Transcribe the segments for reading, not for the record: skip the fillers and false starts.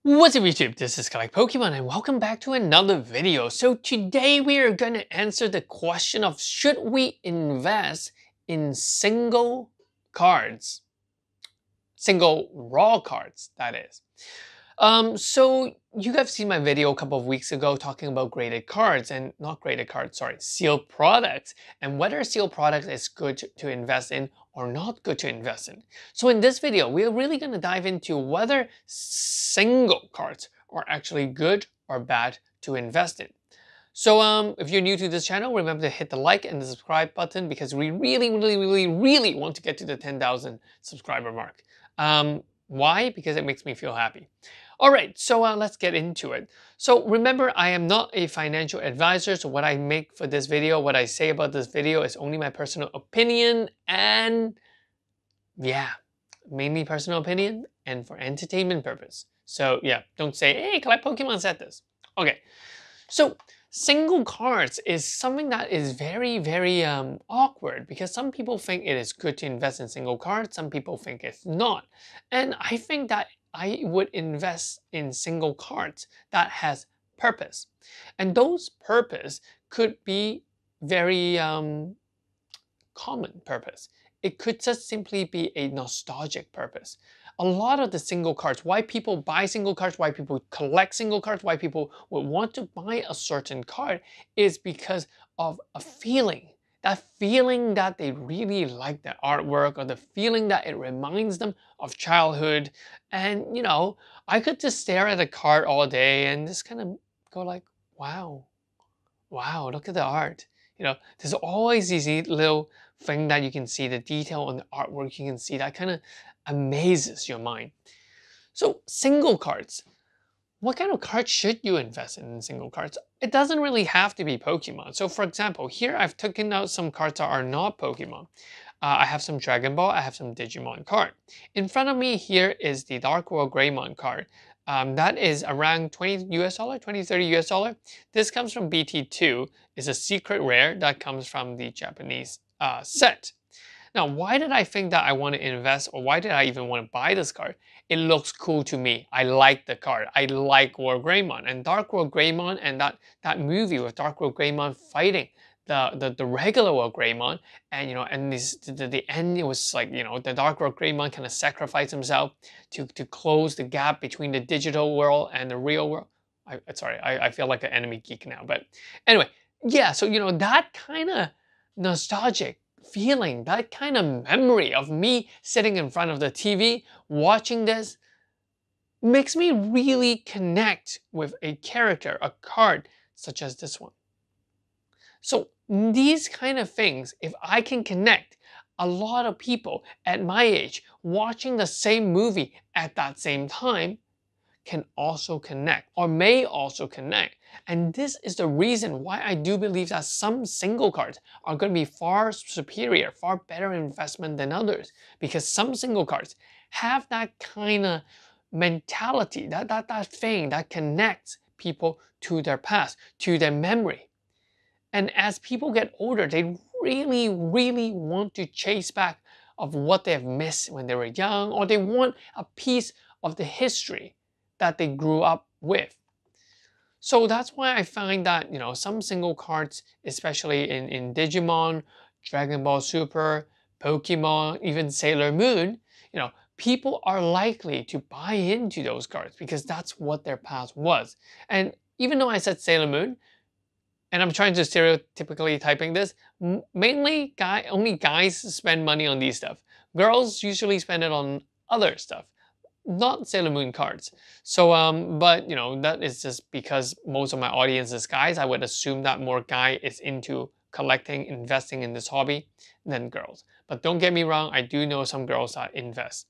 What's up YouTube, this is Collect Pokemon and welcome back to another video. So today we are going to answer the question of should we invest in single cards? Single raw cards, that is. So you guys seen my video a couple of weeks ago talking about graded cards and not graded cards, sorry, sealed products and whether sealed products is good to invest in or not good to invest in. So in this video, we're really going to dive into whether single cards are actually good or bad to invest in. So if you're new to this channel, remember to hit the like and the subscribe button because we really want to get to the 10,000 subscriber mark. Why? Because it makes me feel happy. All right, so let's get into it. So remember, I am not a financial advisor, so what I make for this video, what I say about this video is only my personal opinion and yeah, mainly personal opinion and for entertainment purpose. So yeah, don't say, hey, Collect Pokemon said this. Okay, so single cards is something that is very awkward because some people think it is good to invest in single cards, some people think it's not. And I think that I would invest in single cards that has purpose. And those purpose could be very common purpose. It could just simply be a nostalgic purpose. A lot of the single cards, why people buy single cards, why people collect single cards, why people would want to buy a certain card is because of a feeling. That feeling that they really like the artwork or the feeling that it reminds them of childhood. And you know, I could just stare at a card all day and just kind of go like, wow, wow, look at the art. You know, there's always these little thing that you can see, the detail on the artwork you can see that kind of amazes your mind. So single cards. What kind of cards should you invest in single cards? It doesn't really have to be Pokemon. So for example, here I've taken out some cards that are not Pokemon. I have some Dragon Ball, I have some Digimon card. In front of me here is the Dark World Greymon card. That is around 20 US dollar, 20, 30 US dollar. This comes from BT2. It's a secret rare that comes from the Japanese set. Now, why did I think that I want to invest or why did I even want to buy this card? It looks cool to me. I like the card. I like World Greymon and Dark World Greymon and that movie with Dark World Greymon fighting the regular World Greymon, and you know, and the end, it was like, you know, the Dark World Greymon kind of sacrificed himself to close the gap between the digital world and the real world. I feel like an enemy geek now, but anyway, yeah. So you know, that kind of nostalgic feeling, that kind of memory of me sitting in front of the TV watching this makes me really connect with a character, a card such as this one. So these kind of things, if I can connect a lot of people at my age watching the same movie at that same time, can also connect or may also connect. And this is the reason why I do believe that some single cards are going to be far superior, far better investment than others. Because some single cards have that kind of mentality, that thing that connects people to their past, to their memory. And as people get older, they really want to chase back of what they have missed when they were young, or they want a piece of the history that they grew up with. So that's why I find that, you know, some single cards, especially in Digimon, Dragon Ball Super, Pokemon, even Sailor Moon, you know, people are likely to buy into those cards because that's what their past was. And even though I said Sailor Moon, and I'm trying to stereotypically typing this, mainly only guys spend money on these stuff. Girls usually spend it on other stuff, not Sailor Moon cards. So, but you know, that is just because most of my audience is guys. I would assume that more guy is into collecting, investing in this hobby than girls. But don't get me wrong, I do know some girls that invest.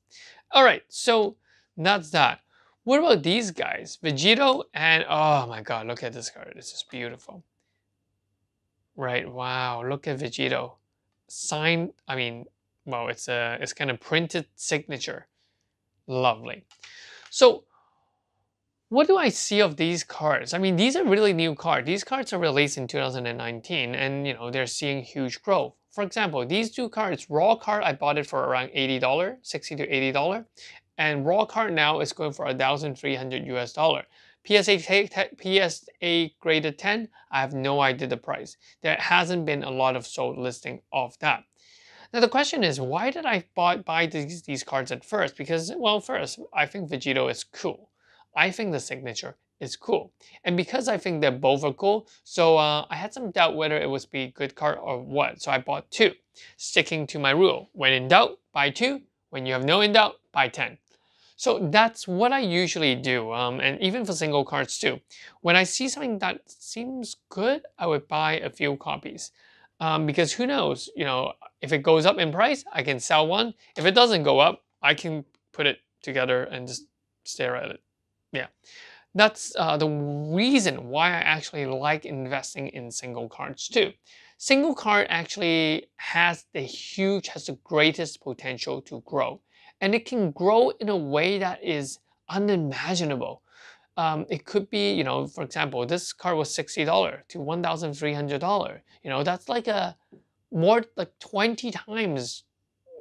All right, so that's that. What about these guys? Vegito and, oh my God, look at this card. This is beautiful. Right, wow, look at Vegito. Signed, I mean, well, it's kind of printed signature. Lovely. So, what do I see of these cards? I mean, these are really new cards. These cards are released in 2019 and, you know, they're seeing huge growth. For example, these two cards, raw card, I bought it for around $80, $60 to $80. and raw card now is going for 1,300 US dollar. PSA graded 10, I have no idea the price. There hasn't been a lot of sold listing of that. Now the question is, why did I buy these cards at first? Because, well, first, I think Vegito is cool. I think the signature is cool. And because I think they're both are cool, so I had some doubt whether it was be a good card or what. So I bought 2, sticking to my rule. When in doubt, buy 2. When you have no in doubt, buy 10. So that's what I usually do, and even for single cards too. When I see something that seems good, I would buy a few copies. Because who knows, if it goes up in price, I can sell one. If it doesn't go up, I can put it together and just stare at it. Yeah, that's the reason why I actually like investing in single cards too. Single card actually has the greatest potential to grow. And it can grow in a way that is unimaginable. It could be, for example, this card was $60 to $1,300. That's like more like 20 times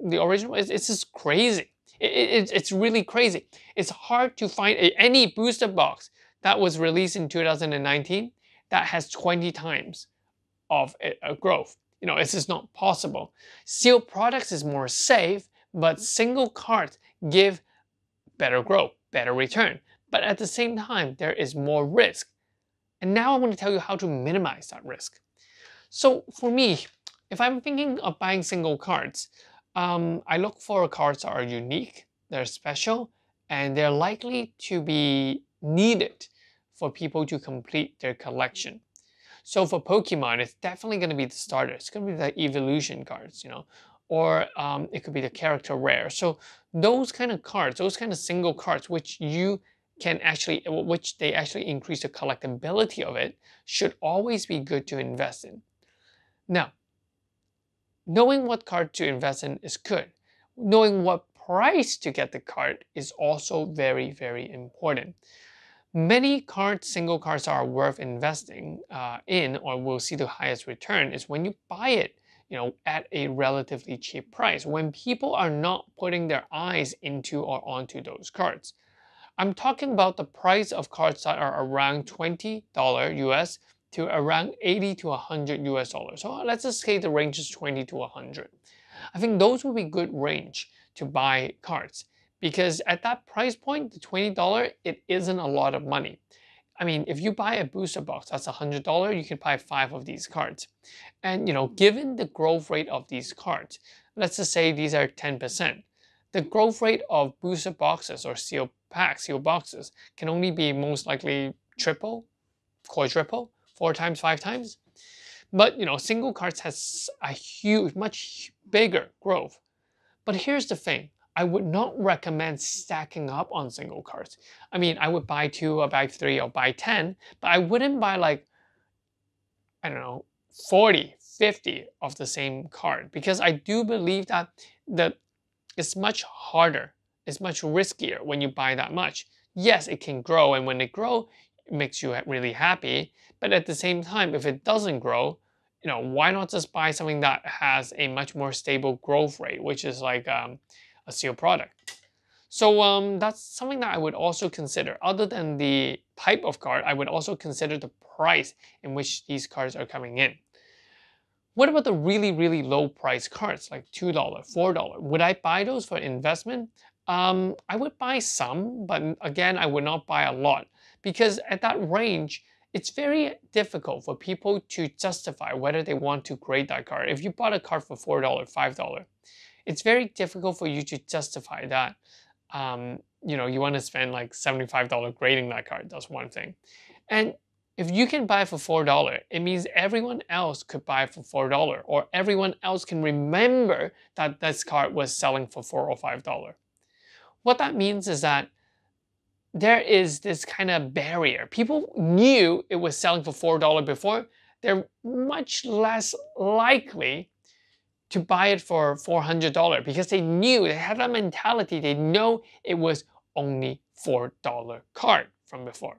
the original. It's just crazy. It's really crazy. It's hard to find any booster box that was released in 2019 that has 20 times of a growth. It's just not possible. Sealed products is more safe, but single cards give better growth, better return. But at the same time, there is more risk. And now I want to tell you how to minimize that risk. So for me, if I'm thinking of buying single cards, I look for cards that are unique, they're special, and they're likely to be needed for people to complete their collection. So for Pokemon, it's definitely going to be the starter. It's going to be the evolution cards, or it could be the character rare. So those kind of cards, those kind of single cards, which they actually increase the collectability of it, should always be good to invest in. Now, knowing what card to invest in is good. Knowing what price to get the card is also very, very important. Many single cards that are worth investing in or will see the highest return is when you buy it, at a relatively cheap price, when people are not putting their eyes into or onto those cards. I'm talking about the price of cards that are around $20 US to around 80 to 100 US dollars. So let's just say the range is 20 to 100. I think those would be good range to buy cards, because at that price point, the $20, it isn't a lot of money. I mean, if you buy a booster box, that's $100, you can buy 5 of these cards. And given the growth rate of these cards, let's just say these are 10%. The growth rate of booster boxes or sealed boxes can only be most likely triple, quadruple, 4 times, 5 times. But single cards has a much bigger growth. But here's the thing. I would not recommend stacking up on single cards. I mean, I would buy 2 or buy 3 or buy 10, but I wouldn't buy like, I don't know, 40, 50 of the same card, because I do believe that it's much harder, it's much riskier when you buy that much. Yes, it can grow, and when it grows, it makes you really happy. But at the same time, if it doesn't grow, why not just buy something that has a much more stable growth rate, which is like a sealed product. So that's something that I would also consider. Other than the type of card, I would also consider the price in which these cards are coming in. What about the really, really low price cards like $2, $4? Would I buy those for investment? I would buy some, but again, I would not buy a lot, because at that range, it's very difficult for people to justify whether they want to grade that card. If you bought a card for $4, $5, it's very difficult for you to justify that. You want to spend like $75 grading that card. That's one thing. And if you can buy it for $4, it means everyone else could buy it for $4, or everyone else can remember that this card was selling for $4 or $5. What that means is that there is this kind of barrier. People knew it was selling for $4 before. They're much less likely to buy it for $400 because they had that mentality. They know it was only $4 card from before.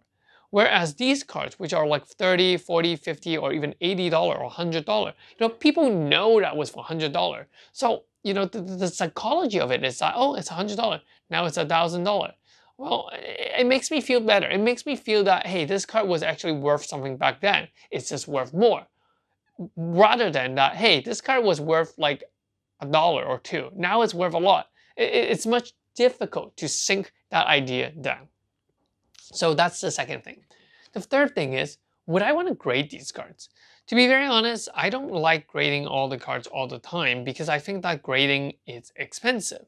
Whereas these cards, which are like 30, 40, 50, or even $80 or $100, people know that was for $100. So, the psychology of it is that, oh, it's $100. Now it's $1,000. Well, it makes me feel better. It makes me feel that, hey, this card was actually worth something back then. It's just worth more. Rather than that, hey, this card was worth like $1 or $2. Now it's worth a lot. It's much difficult to sink that idea down. So that's the second thing. The third thing is, would I want to grade these cards? To be very honest, I don't like grading all the cards all the time because I think that grading is expensive.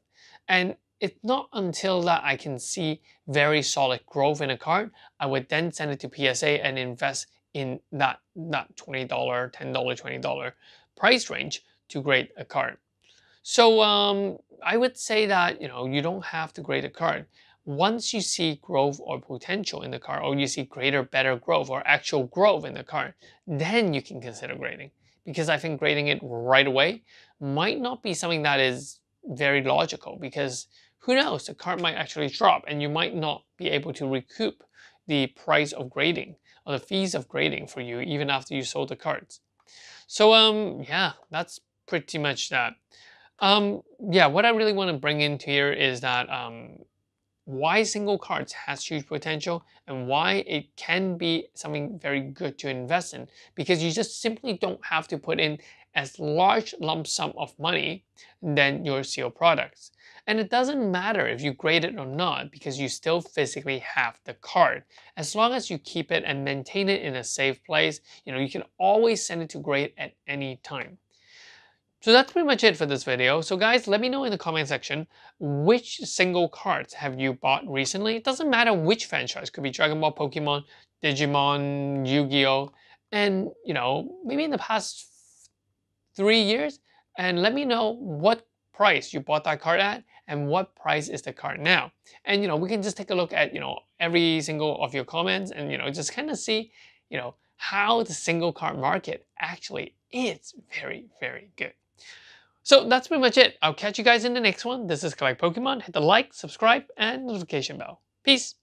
And it's not until that I can see very solid growth in a card, I would then send it to PSA and invest in that $20, $10, $20 price range to grade a card. So I would say that, you don't have to grade a card. Once you see growth or potential in the card, or you see greater, better growth or actual growth in the card, then you can consider grading. Because I think grading it right away might not be something that is very logical, because who knows, the card might actually drop and you might not be able to recoup the price of grading or the fees of grading for you even after you sold the cards. So yeah, that's pretty much that. Yeah, what I really want to bring into here is that why single cards has huge potential and why it can be something very good to invest in, because you just simply don't have to put in as large lump sum of money than your sealed products. And it doesn't matter if you grade it or not, because you still physically have the card. As long as you keep it and maintain it in a safe place, you can always send it to grade at any time. So that's pretty much it for this video. So guys, let me know in the comment section, which single cards have you bought recently? It doesn't matter which franchise. Could be Dragon Ball, Pokemon, Digimon, Yu-Gi-Oh! And, maybe in the past 3 years. And let me know what price you bought that card at and what price is the card now. And, we can just take a look at, every single of your comments and, just kind of see, how the single card market actually is very, very good. So that's pretty much it. I'll catch you guys in the next one. This is Collect Pokemon. Hit the like, subscribe, and notification bell. Peace.